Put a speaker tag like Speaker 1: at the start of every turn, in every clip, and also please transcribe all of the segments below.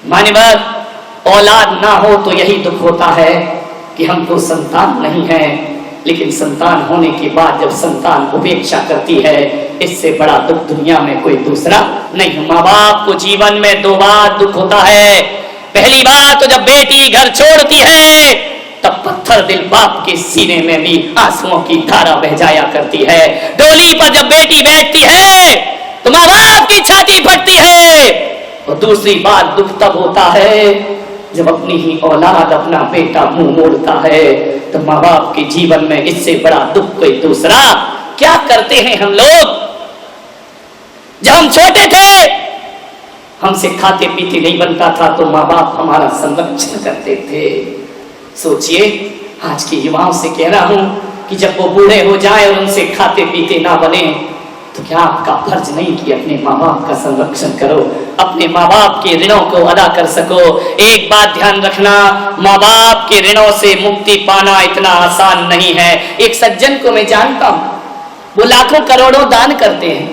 Speaker 1: मान्यवर, औलाद ना हो तो यही दुख होता है कि हमको संतान नहीं है, लेकिन संतान होने के बाद जब संतान उपेक्षा करती है, इससे बड़ा दुख दुनिया में कोई दूसरा नहीं। माँ बाप को जीवन में दो बार दुख होता है। पहली बार तो जब बेटी घर छोड़ती है, तब पत्थर दिल बाप के सीने में भी आंसुओं की धारा बह जाया करती है। डोली पर जब बेटी बैठती है तो माँ बाप की छाती फटती है। और दूसरी बार दुख तब होता है जब अपनी ही औलाद, अपना बेटा मुंह मोड़ता है, तो माँ बाप के जीवन में इससे बड़ा दुख कोई दूसरा क्या करते हैं हम लोग। जब हम छोटे थे, हमसे खाते पीते नहीं बनता था तो माँ बाप हमारा संरक्षण करते थे। सोचिए, आज के युवाओं से कह रहा हूं कि जब वो बूढ़े हो जाए और उनसे खाते पीते ना बने, तो क्या आपका फर्ज नहीं कि अपने माँ बाप का संरक्षण करो, अपने माँ बाप के ऋणों को अदा कर सको। एक बात ध्यान रखना, माँ बाप के ऋणों से मुक्ति पाना इतना आसान नहीं है। एक सज्जन को मैं जानता हूं, वो लाखों करोड़ों दान करते हैं,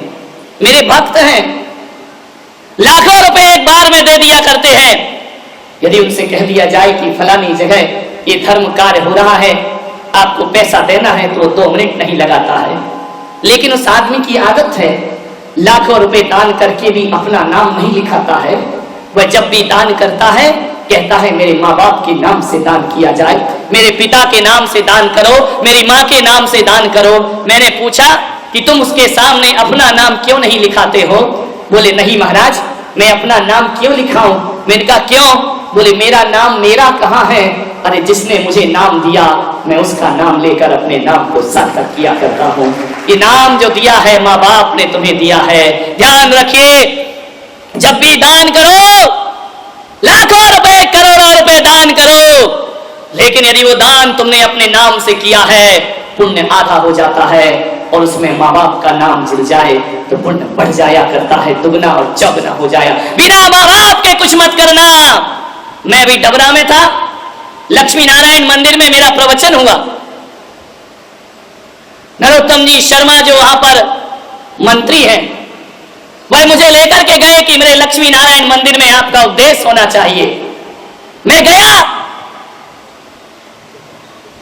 Speaker 1: मेरे भक्त हैं, लाखों रुपए एक बार में दे दिया करते हैं। यदि उनसे कह दिया जाए कि फलानी जगह ये धर्म कार्य हो रहा है, आपको पैसा देना है, तो 2 मिनट नहीं लगाता है। लेकिन उस आदमी की आदत है, लाखों रुपए दान करके भी अपना नाम नहीं लिखाता है। वह जब भी दान करता है, कहता है मेरे माँ बाप के नाम से दान किया जाए, मेरे पिता के नाम से दान करो, मेरी माँ के नाम से दान करो। मैंने पूछा कि तुम उसके सामने अपना नाम क्यों नहीं लिखाते हो? बोले नहीं महाराज, मैं अपना नाम क्यों लिखाऊं? मैंने कहा क्यों? बोले मेरा नाम मेरा कहाँ है? अरे जिसने मुझे नाम दिया, मैं उसका नाम लेकर अपने नाम को सार्थक किया करता हूँ। ये नाम जो दिया है माँ बाप ने तुम्हें दिया है। ध्यान रखिए, जब भी दान करो, लाखों रुपए करोड़ों रुपए दान करो, लेकिन यदि वो दान तुमने अपने नाम से किया है, पुण्य आधा हो जाता है, और उसमें माँ बाप का नाम जुड़ जाए तो पुण्य बढ़ जाया करता है, दुगना और चौगना हो जाया। बिना माँ बाप के कुछ मत करना। मैं भी डबरा में था, लक्ष्मी नारायण मंदिर में मेरा प्रवचन हुआ। नरोत्तम जी शर्मा जो वहां पर मंत्री हैं, वह मुझे लेकर के गए कि मेरे लक्ष्मी नारायण मंदिर में आपका उपदेश होना चाहिए। मैं गया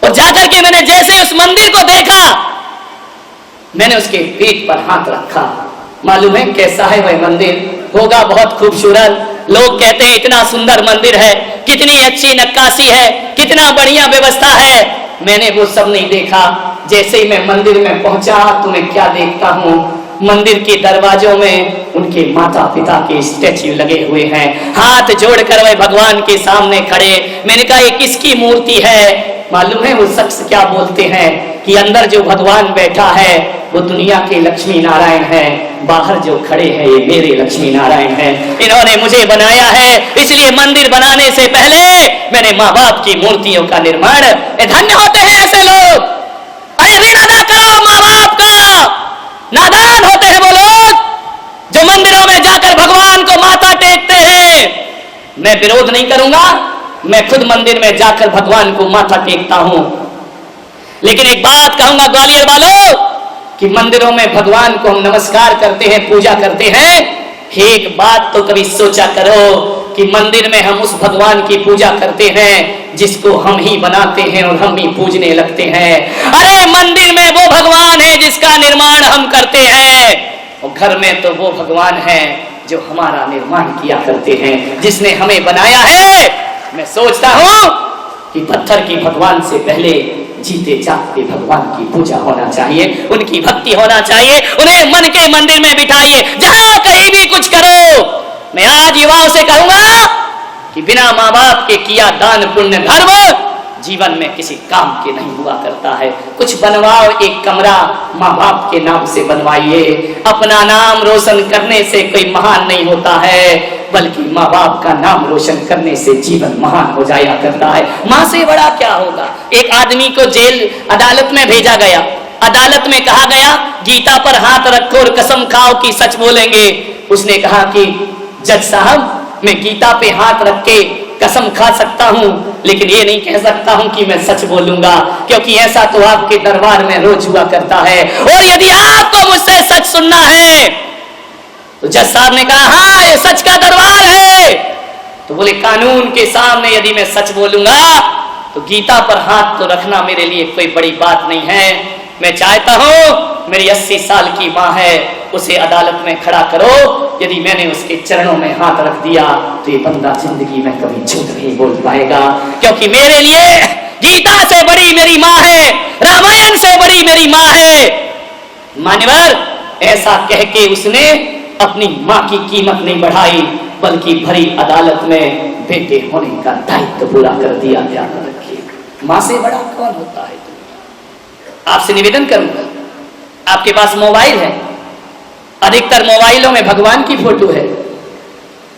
Speaker 1: और जाकर के मैंने जैसे उस मंदिर को देखा, मैंने उसके पेट पर हाथ रखा। मालूम है कैसा है वह मंदिर? होगा बहुत खूबसूरत। लोग कहते हैं इतना सुंदर मंदिर है, कितनी अच्छी नक्काशी है, कितना बढ़िया व्यवस्था है। मैंने वो सब नहीं देखा। जैसे ही मैं मंदिर में पहुंचा तो मैं क्या देखता हूँ, मंदिर के दरवाजों में उनके माता पिता के स्टैच्यू लगे हुए हैं, हाथ जोड़कर वह भगवान के सामने खड़े। मैंने कहा ये किसकी मूर्ति है? मालूम है वो शख्स क्या बोलते हैं कि अंदर जो भगवान बैठा है वो दुनिया के लक्ष्मी नारायण है, बाहर जो खड़े हैं ये मेरे लक्ष्मी नारायण हैं। इन्होंने मुझे बनाया है, इसलिए मंदिर बनाने से पहले मैंने माँ बाप की मूर्तियों का निर्माण। धन्य होते हैं ऐसे लोग। अरे ऋण अदा करो माँ बाप का। नादान होते हैं वो लोग जो मंदिरों में जाकर भगवान को माथा टेकते हैं। मैं विरोध नहीं करूंगा, मैं खुद मंदिर में जाकर भगवान को माथा टेकता हूं, लेकिन एक बात कहूंगा ग्वालियर वालों कि मंदिरों में भगवान को हम नमस्कार करते हैं, पूजा करते हैं। एक बात तो कभी सोचा करो कि मंदिर में हम उस भगवान की पूजा करते हैं जिसको हम ही बनाते हैं और हम ही पूजने लगते हैं। अरे मंदिर में वो भगवान है जिसका निर्माण हम करते हैं, और घर में तो वो भगवान है जो हमारा निर्माण किया करते हैं, जिसने हमें बनाया है। मैं सोचता हूं कि पत्थर की भगवान से पहले जीते जागते भगवान की पूजा होना चाहिए, उनकी भक्ति होना चाहिए। उन्हें मन के मंदिर में बिठाइए, जहां कहीं भी कुछ करो। मैं आज युवाओं से कहूंगा कि बिना माँ बाप के किया दान पुण्य धर्म जीवन में किसी काम के नहीं हुआ करता है। कुछ बनवाओ, एक कमरा माँ बाप के नाम से बनवाइए। अपना नाम रोशन करने से कोई महान नहीं होता है, बल्कि माँ बाप का नाम रोशन करने से जीवन महान हो जाया करता है। माँ से बड़ा क्या होगा? एक आदमी को जेल अदालत में भेजा गया। अदालत में कहा गया गीता पर हाथ रखो और कसम खाओ कि सच बोलेंगे। उसने कहा कि जज साहब, मैं गीता पे हाथ रख के कसम खा सकता हूं, लेकिन ये नहीं कह सकता हूं कि मैं सच बोलूंगा, क्योंकि ऐसा तो आपके दरबार में रोज हुआ करता है, और यदि आपको मुझसे सच सुनना है। तो जज साहब ने कहा हाँ, ये सच का दरबार है, तो बोले कानून के सामने यदि मैं सच बोलूंगा तो गीता पर हाथ तो रखना मेरे लिए कोई बड़ी बात नहीं है। मैं चाहता हूं मेरी 80 साल की माँ है, उसे अदालत में खड़ा करो। यदि मैंने उसके चरणों में हाथ रख दिया तो ये बंदा जिंदगी में कभी झूठ नहीं बोल पाएगा, क्योंकि मेरे लिए गीता से बड़ी मेरी माँ है, रामायण से बड़ी मेरी माँ है। मान्यवर, ऐसा कह के उसने अपनी माँ की कीमत नहीं बढ़ाई, बल्कि भरी अदालत में बेटे होने का दायित्व पूरा कर दिया। ध्यान रखिए, माँ से बड़ा कौन होता है। आपसे निवेदन करूंगा, आपके पास मोबाइल है, अधिकतर मोबाइलों में भगवान की फोटो है,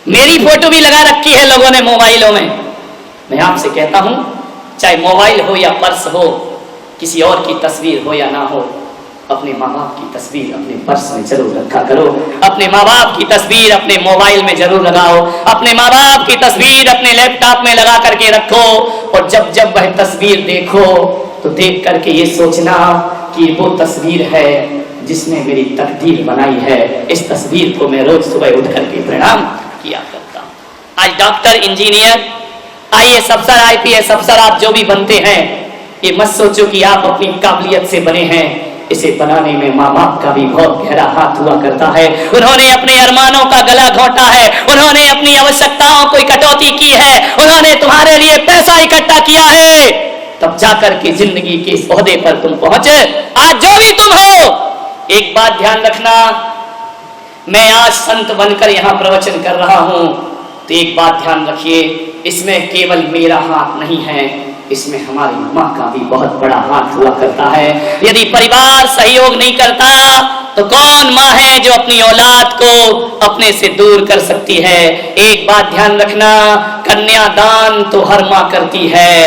Speaker 1: मेरी फोटो भी लगा रखी है लोगों ने मोबाइलों में। मैं आपसे कहता हूं, चाहे मोबाइल हो या पर्स हो, किसी और की तस्वीर हो या ना हो, अपने माँ बाप की तस्वीर अपने पर्स में जरूर रखा करो। अपने माँ बाप की तस्वीर अपने मोबाइल में जरूर लगाओ। अपने माँ बाप की तस्वीर अपने लैपटॉप में लगा करके रखो। और जब जब वह तस्वीर देखो तो देख करके ये सोचना कि वो तस्वीर है जिसने मेरी तकदीर बनाई है। इस तस्वीर को मैं रोज सुबह उठ करके प्रणाम किया करता हूँ। आज डॉक्टर, इंजीनियर, IAS अफसर, IPS अफसर आप जो भी बनते हैं, ये मत सोचो कि आप अपनी काबिलियत से बने हैं। इसे बनाने में माँ बाप का भी बहुत गहरा हाथ हुआ करता है। उन्होंने अपने अरमानों का गला घोंटा है, उन्होंने अपनी आवश्यकताओं को कटौती की है, उन्होंने तुम्हारे लिए पैसा इकट्ठा किया है, तब जाकर के जिंदगी के इस ओहदे पर तुम पहुंचे। आज जो भी तुम हो, एक बात ध्यान रखना, मैं आज संत बनकर यहां प्रवचन कर रहा हूं, तो एक बात ध्यान रखिए, इसमें केवल मेरा हाथ नहीं है, इसमें हमारी माँ का भी बहुत बड़ा हाथ हुआ करता है। यदि परिवार सहयोग नहीं करता तो कौन माँ है जो अपनी औलाद को अपने से दूर कर सकती है। एक बात ध्यान रखना, कन्यादान तो हर माँ करती है,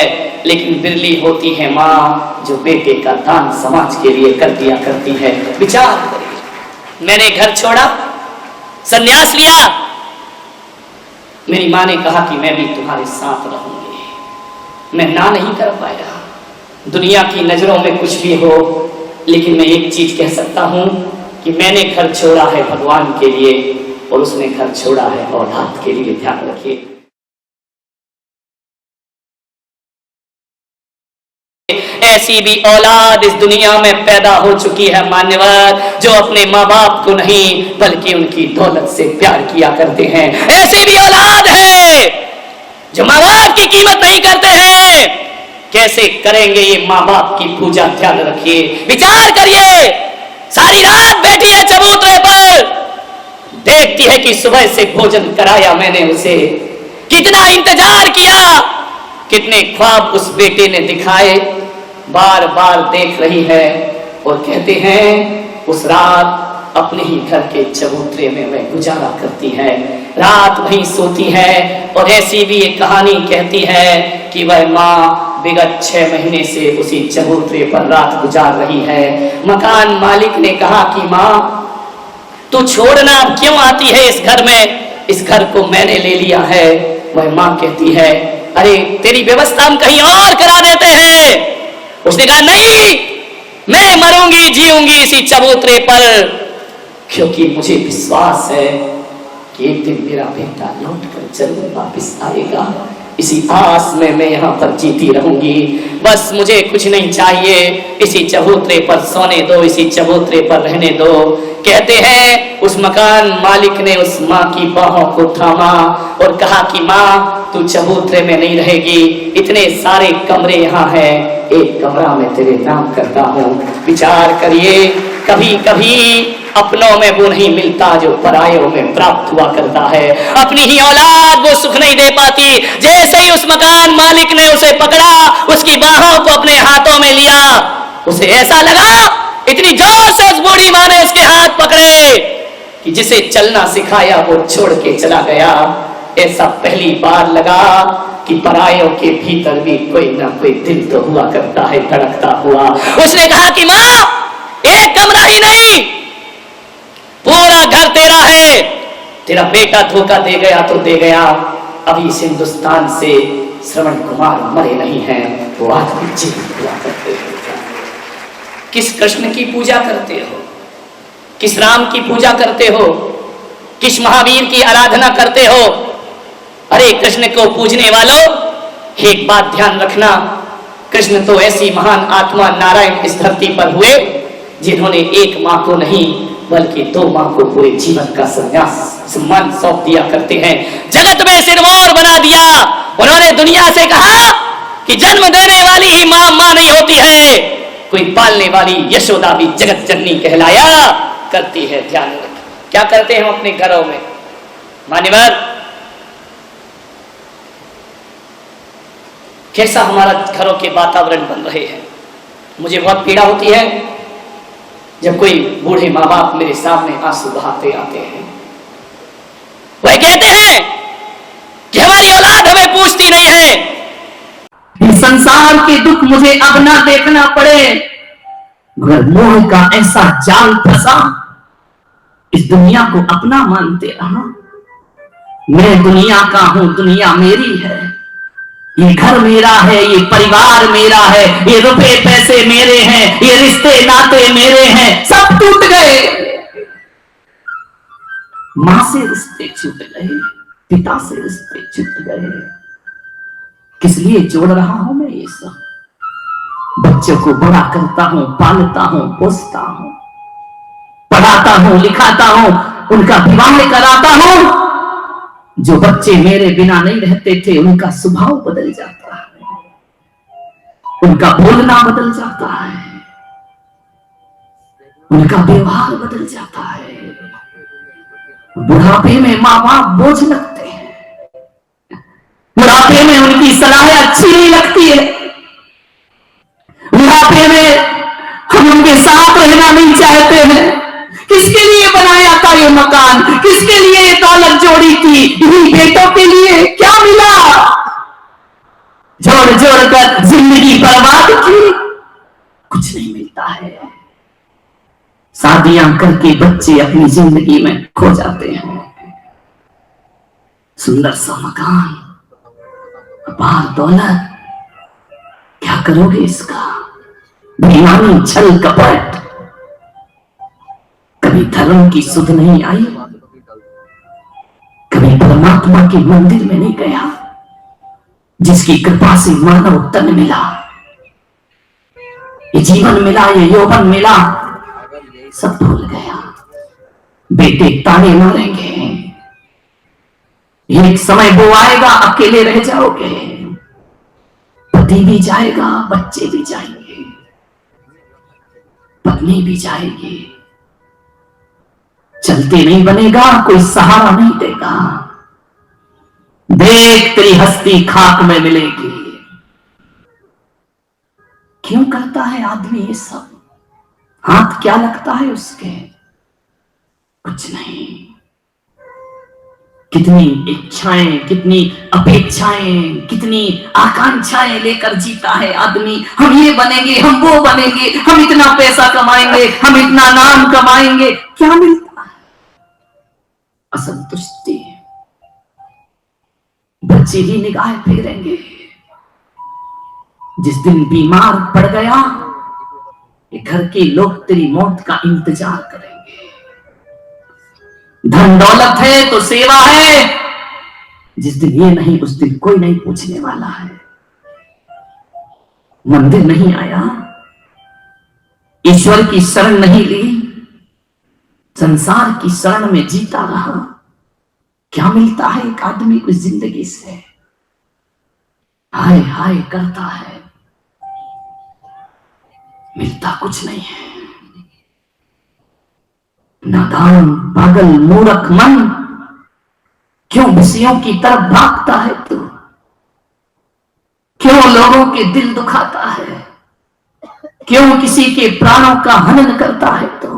Speaker 1: लेकिन बिरली होती है माँ जो बेटे का दान समाज के लिए कर दिया करती है। विचार करिए, मैंने घर छोड़ा, संन्यास लिया, मेरी माँ ने कहा कि मैं भी तुम्हारे साथ रहूंगी। मैं ना नहीं कर पाया। दुनिया की नजरों में कुछ भी हो, लेकिन मैं एक चीज कह सकता हूं कि मैंने घर छोड़ा है भगवान के लिए और उसने घर छोड़ा है औलाद के लिए। ध्यान रखिए, ऐसी भी औलाद इस दुनिया में पैदा हो चुकी है मान्यवर, जो अपने माँ बाप को नहीं बल्कि उनकी दौलत से प्यार किया करते हैं। ऐसी भी औलाद है जो माँ बाप की कीमत नहीं करते हैं। कैसे करेंगे ये माँ बाप की पूजा? ध्यान रखिए, विचार करिए। सारी रात बैठी है चबूतरे पर, देखती है कि सुबह से भोजन कराया मैंने उसे, कितना इंतजार किया, कितने ख्वाब उस बेटे ने दिखाए, बार बार देख रही है। और कहते हैं उस रात अपने ही घर के चबूतरे में वह गुजारा करती है, रात वहीं सोती है। और ऐसी भी एक कहानी कहती है कि वह माँ विगत 6 महीने से उसी चबूतरे पर रात गुजार रही है। मकान मालिक ने कहा कि माँ तू छोड़ना क्यों आती है इस घर में, इस घर को मैंने ले लिया है। वह माँ कहती है अरे तेरी व्यवस्था हम कहीं और करा देते हैं। उसने कहा नहीं, मैं मरूंगी जीऊंगी इसी चबूतरे पर, क्योंकि मुझे विश्वास है कि एक दिन मेरा बेटा लौट कर जरूर वापिस आएगा। इसी आस में मैं यहाँ पर जीती रहूंगी। बस मुझे कुछ नहीं चाहिए, इसी चबूतरे पर सोने दो, इसी चबूतरे पर रहने दो। कहते हैं उस मकान मालिक ने उस माँ की बाहों को थामा और कहा कि माँ तू चबूतरे में नहीं रहेगी, इतने सारे कमरे यहाँ हैं, एक कमरा में तेरे नाम करता हूँ। विचार करिए, कभी कभी अपनों में वो नहीं मिलता जो परायों में प्राप्त हुआ करता है। अपनी ही औलाद वो सुख नहीं दे पाती। जैसे ही उस मकान मालिक ने उसे पकड़ा, उसकी बाहों को अपने हाथों में लिया, उसे ऐसा लगा, इतनी जोर से उस बूढ़ी माँ ने उसके हाथ पकड़े कि जिसे चलना सिखाया वो छोड़ के चला गया। ऐसा पहली बार लगा कि परायों के भीतर भी कोई ना कोई दिल तो हुआ करता है, धड़कता हुआ। उसने कहा कि माँ एक कमरा ही नहीं, पूरा घर तेरा है। तेरा बेटा धोखा दे गया तो दे गया, अभी इस हिंदुस्तान से श्रवण कुमार मरे नहीं हैं, वो आज भी जीवित हुआ करते हैं। किस कृष्ण की पूजा करते हो, किस राम की पूजा करते हो, किस महावीर की आराधना करते हो? हरे कृष्ण को पूजने वालों, एक बात ध्यान रखना, कृष्ण तो ऐसी महान आत्मा नारायण इस धरती पर हुए जिन्होंने एक माँ को नहीं बल्कि 2 माँ को पूरे जीवन का संन्यास सम्मान सौंप दिया करते हैं। जगत में सिरमौर बना दिया। उन्होंने दुनिया से कहा कि जन्म देने वाली ही माँ माँ नहीं होती है, कोई पालने वाली यशोदा भी जगत जननी कहलाया करती है। ध्यान रख, क्या करते हैं हम अपने घरों में? मान्यवर, कैसा हमारा घरों के वातावरण बन रहे हैं। मुझे बहुत पीड़ा होती है जब कोई बूढ़े माँ बाप मेरे सामने आंसू बहाते आते हैं। वह कहते हैं कि हमारी औलाद हमें पूछती नहीं है। इस संसार के दुख मुझे अब ना देखना पड़े, मगर मोह का ऐसा जाल फंसा, इस दुनिया को अपना मानते रहा। मैं दुनिया का हूं, दुनिया मेरी है, ये घर मेरा है, ये परिवार मेरा है, ये रुपए पैसे मेरे हैं, ये रिश्ते नाते मेरे हैं, सब टूट गए। मां से रिश्ते छूट गए, पिता से रिश्ते छूट गए। किस लिए जोड़ रहा हूं मैं ये सब? बच्चों को बड़ा करता हूं, पालता हूं, पोसता हूं, पढ़ाता हूं, लिखाता हूं, उनका विवाह कराता हूं। जो बच्चे मेरे बिना नहीं रहते थे उनका स्वभाव बदल जाता है, उनका बोलना बदल जाता है, उनका व्यवहार बदल जाता है। बुढ़ापे में माँ बाप बोझ लगते हैं, बुढ़ापे में उनकी सलाहें अच्छी नहीं लगती है, बुढ़ापे में हम उनके साथ रहना नहीं चाहते हैं। किसके लिए बनाया था ये मकान, किसके लिए ये दौलत जोड़ी थी? इन्हीं बेटों के लिए। क्या मिला? जोड़ जोड़ कर जिंदगी बर्बाद की, कुछ नहीं मिलता है। शादियां करके बच्चे अपनी जिंदगी में खो जाते हैं। सुंदर सा मकान, अपार दौलत, क्या करोगे इसका? बेईमानी, छल कपट, कभी धर्म की सुध नहीं आई, कभी परमात्मा के मंदिर में नहीं गया जिसकी कृपा से मानव तन मिला, ये जीवन मिला, ये यौवन मिला, सब भूल गया। बेटे ताने मारेंगे, एक समय वो आएगा अकेले रह जाओगे, पति भी जाएगा, बच्चे भी जाएंगे, पत्नी भी जाएगी, चलते नहीं बनेगा, कोई सहारा नहीं देगा। देख तेरी हस्ती खाक में मिलेगी। क्यों करता है आदमी ये सब? हाथ क्या लगता है उसके? कुछ नहीं। कितनी इच्छाएं, कितनी अपेक्षाएं, कितनी आकांक्षाएं लेकर जीता है आदमी। हम ये बनेंगे, हम वो बनेंगे, हम इतना पैसा कमाएंगे, हम इतना नाम कमाएंगे। क्या मिलता है? असंतुष्टि। बच्चे ही निगाह फेरेंगे। जिस दिन बीमार पड़ गया, घर के लोग तेरी मौत का इंतजार करेंगे। धन दौलत है तो सेवा है, जिस दिन ये नहीं उस दिन कोई नहीं पूछने वाला है। मंदिर नहीं आया, ईश्वर की शरण नहीं ली, संसार की शरण में जीता रहा। क्या मिलता है एक आदमी को जिंदगी से? हाय हाय करता है, मिलता कुछ नहीं है। नादान, पागल, मूर्ख मन, क्यों विषयों की तरफ भागता है तू? क्यों लोगों के दिल दुखाता है? क्यों किसी के प्राणों का हनन करता है तू?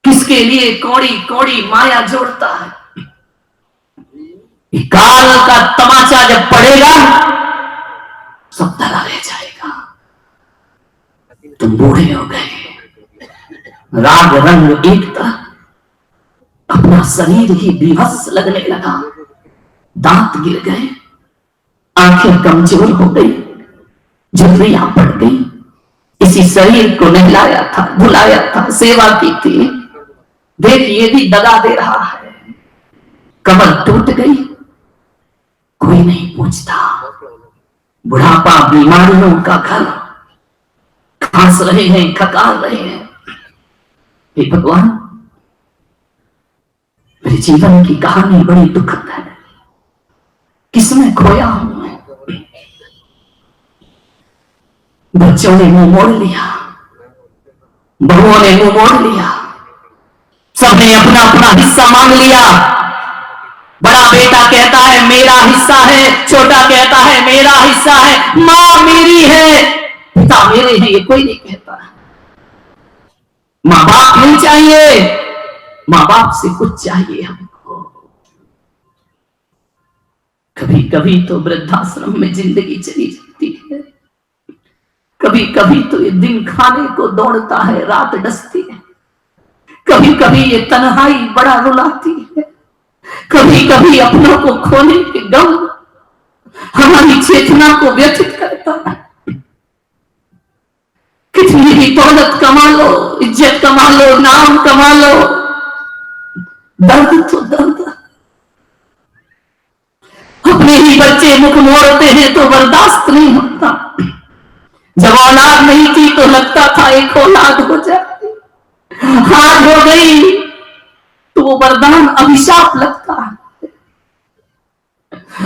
Speaker 1: किसके लिए कौड़ी कौड़ी माया जोड़ता है? काल का तमाचा जब पड़ेगा सब धरा रह जाएगा। तुम बूढ़े हो गए, राग रंग एक तरफ, अपना शरीर ही विभत्स लगने लगा, दांत गिर गए, आंखें कमजोर हो गई, झुर्रियां पड़ गई। इसी शरीर को नहलाया था, भुलाया था, सेवा की थी, देख ये भी दगा दे रहा है।
Speaker 2: कमर टूट गई, कोई नहीं पूछता। बुढ़ापा बीमारियों का घर, खांस रहे हैं, खकार रहे हैं। हे भगवान, मेरे जीवन की कहानी बड़ी दुखद है, किसमें खोया हूं मैं। बच्चों ने मुंह मोड़ लिया, बहुओं ने मुंह मोड़ लिया, सबने अपना अपना हिस्सा मांग लिया। बड़ा बेटा कहता है मेरा हिस्सा है, छोटा कहता है मेरा हिस्सा है, मां मेरी है, पिता मेरे हैं, ये कोई नहीं कहता। मां बाप नहीं चाहिए, मां बाप से कुछ चाहिए हमको। कभी कभी तो वृद्धाश्रम में जिंदगी चली जाती है, कभी कभी तो ये दिन खाने को दौड़ता है, रात डसती है, कभी कभी ये तन्हाई बड़ा रुलाती है, कभी कभी अपनों को खोने के गम हमारी चेतना को व्यथित करता है। कितनी भी दौलत कमा लो, इज्जत कमा लो, नाम कमा लो, दर्द तो दर्द। अपने ही बच्चे मुख मोड़ते हैं तो बर्दाश्त नहीं होता। जब औलाद नहीं थी तो लगता था एक औलाद हो जाए, आज हो गई तो वो वरदान अभिशाप लगता है।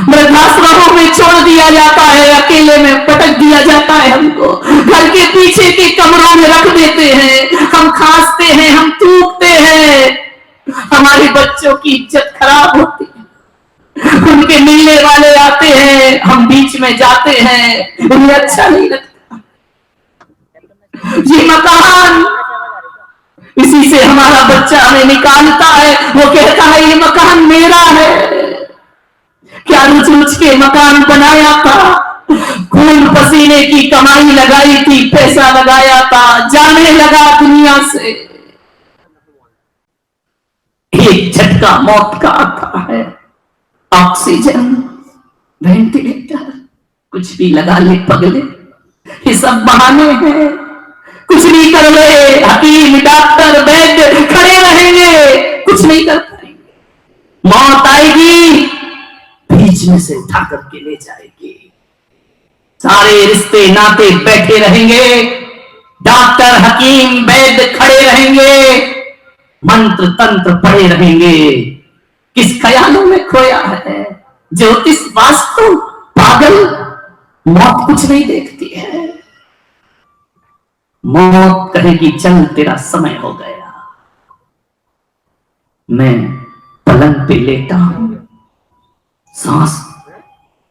Speaker 2: वृद्धाश्रमों में छोड़ दिया जाता है, अकेले में पटक दिया जाता है, हमको घर के पीछे के कमरों में रख देते हैं, हम खांसते हैं, हम थूकते हैं, हमारे बच्चों की इज्जत खराब होती है। उनके मिलने वाले आते हैं, हम बीच में जाते हैं, उन्हें अच्छा नहीं लगता। ये मकान, इसी से हमारा बच्चा हमें निकालता है, वो कहता है ये मकान मेरा है। क्या रुच रुच के मकान बनाया था, खून पसीने की कमाई लगाई थी, पैसा लगाया था, जाने लगा दुनिया से। एक झटका मौत का आता है, ऑक्सीजन, वेंटिलेटर, कुछ भी लगा ले पगले, ये सब बहाने हैं। कुछ नहीं कर रहे, हकीम डॉक्टर वैद्य खड़े रहेंगे, कुछ नहीं कर पाएंगे। मौत आएगी, बीच में से उठा करके ले जाएगी। सारे रिश्ते नाते बैठे रहेंगे, डॉक्टर हकीम वैद्य खड़े रहेंगे, मंत्र तंत्र पढ़े रहेंगे। किस ख्यालों में खोया है ज्योतिष वास्तु पागल। मौत कुछ नहीं देखती है, मौत कहेगी चल तेरा समय हो गया। मैं पलंग पे लेटा हूं, सांस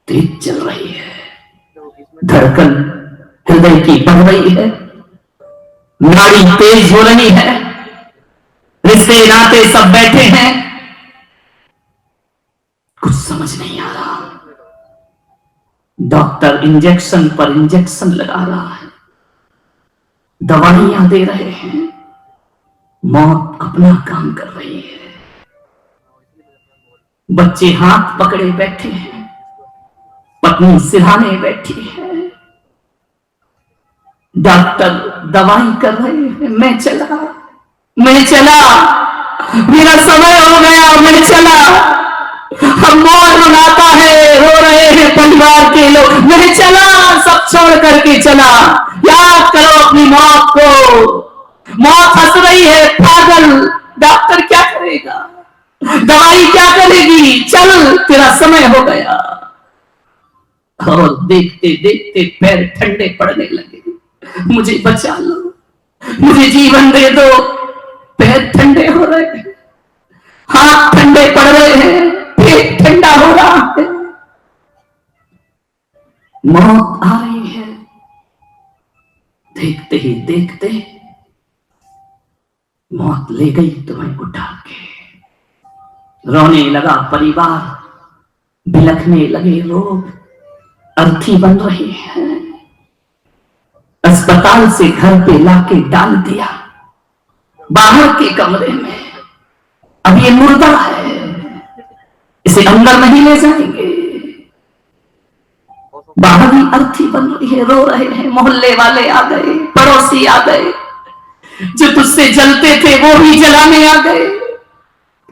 Speaker 2: तेज चल रही है, धड़कन हृदय की बढ़ रही है, नाड़ी तेज हो रही है, रिश्ते नाते सब बैठे हैं, कुछ समझ नहीं आ रहा। डॉक्टर इंजेक्शन पर इंजेक्शन लगा रहा है, दवाइयां दे रहे हैं, मौत अपना काम कर रही है। बच्चे हाथ पकड़े बैठे हैं, पत्नी सिरहाने बैठी है, डॉक्टर दवाई कर रहे हैं। मैं चला, मेरा समय हो गया, मैं चला। हम मौत मनाता है, रो रहे हैं परिवार के लोग, मैं चला, सब छोड़ करके चला। याद करो अपनी मौत को, मौत हंस रही है, पागल। डॉक्टर क्या करेगा, दवाई क्या करेगी, चल तेरा समय हो गया। और देखते देखते पैर ठंडे पड़ने लगे। मुझे बचा लो, मुझे जीवन दे दो। पैर ठंडे हो रहे हैं, हाथ ठंडे पड़ रहे हैं, पेट ठंडा हो रहा है। मौत आ रही है, देखते ही देखते मौत ले गई तुम्हें उठा के। रोने लगा परिवार, बिलखने लगे लोग, अर्थी बन रही है। अस्पताल से घर पे लाके डाल दिया, बाहर के कमरे में। अब ये मुर्दा है, इसे अंदर नहीं ले जाएंगे। बाहर ही अर्थी बन रही है, रो रहे हैं। मोहल्ले वाले आ गए, पड़ोसी आ गए, जो तुझसे जलते थे वो भी जलाने आ गए।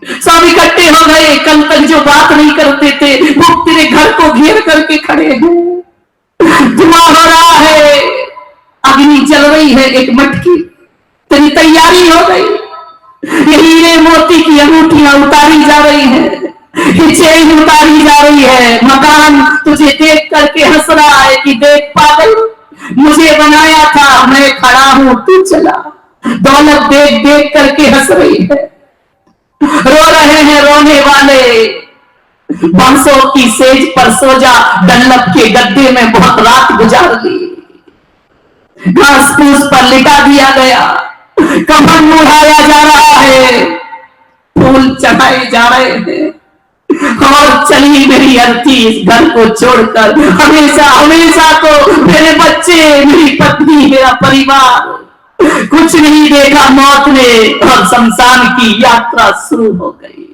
Speaker 2: सब इकट्ठे हो गए, कल तक जो बात नहीं करते थे वो तेरे घर को घेर करके खड़े हैं। धुआं हो रहा है, अग्नि जल रही है, एक मटकी, तेरी तैयारी हो गई, ये हीरे मोती की अंगूठियां उतारी जा रही है, ये चेन उतारी जा रही है। मकान तुझे देख करके हंस रहा है कि देख पागल, मुझे बनाया था, मैं खड़ा हूं, तू चला। दौलत देख देख करके हंस रही है। रो रहे हैं रोने वाले, बांसों की सेज पर सो जा, डल्लभ के गद्दे में बहुत रात गुजार ली। घास फूस पर लिटा दिया गया, कफन उड़ाया जा रहा है, फूल चढ़ाए जा रहे हैं, और चली मेरी अर्थी इस घर को छोड़कर, हमेशा हमेशा को मेरे बच्चे, मेरी पत्नी, मेरा परिवार, कुछ नहीं देखा मौत ने, और शमशान की यात्रा शुरू हो गई।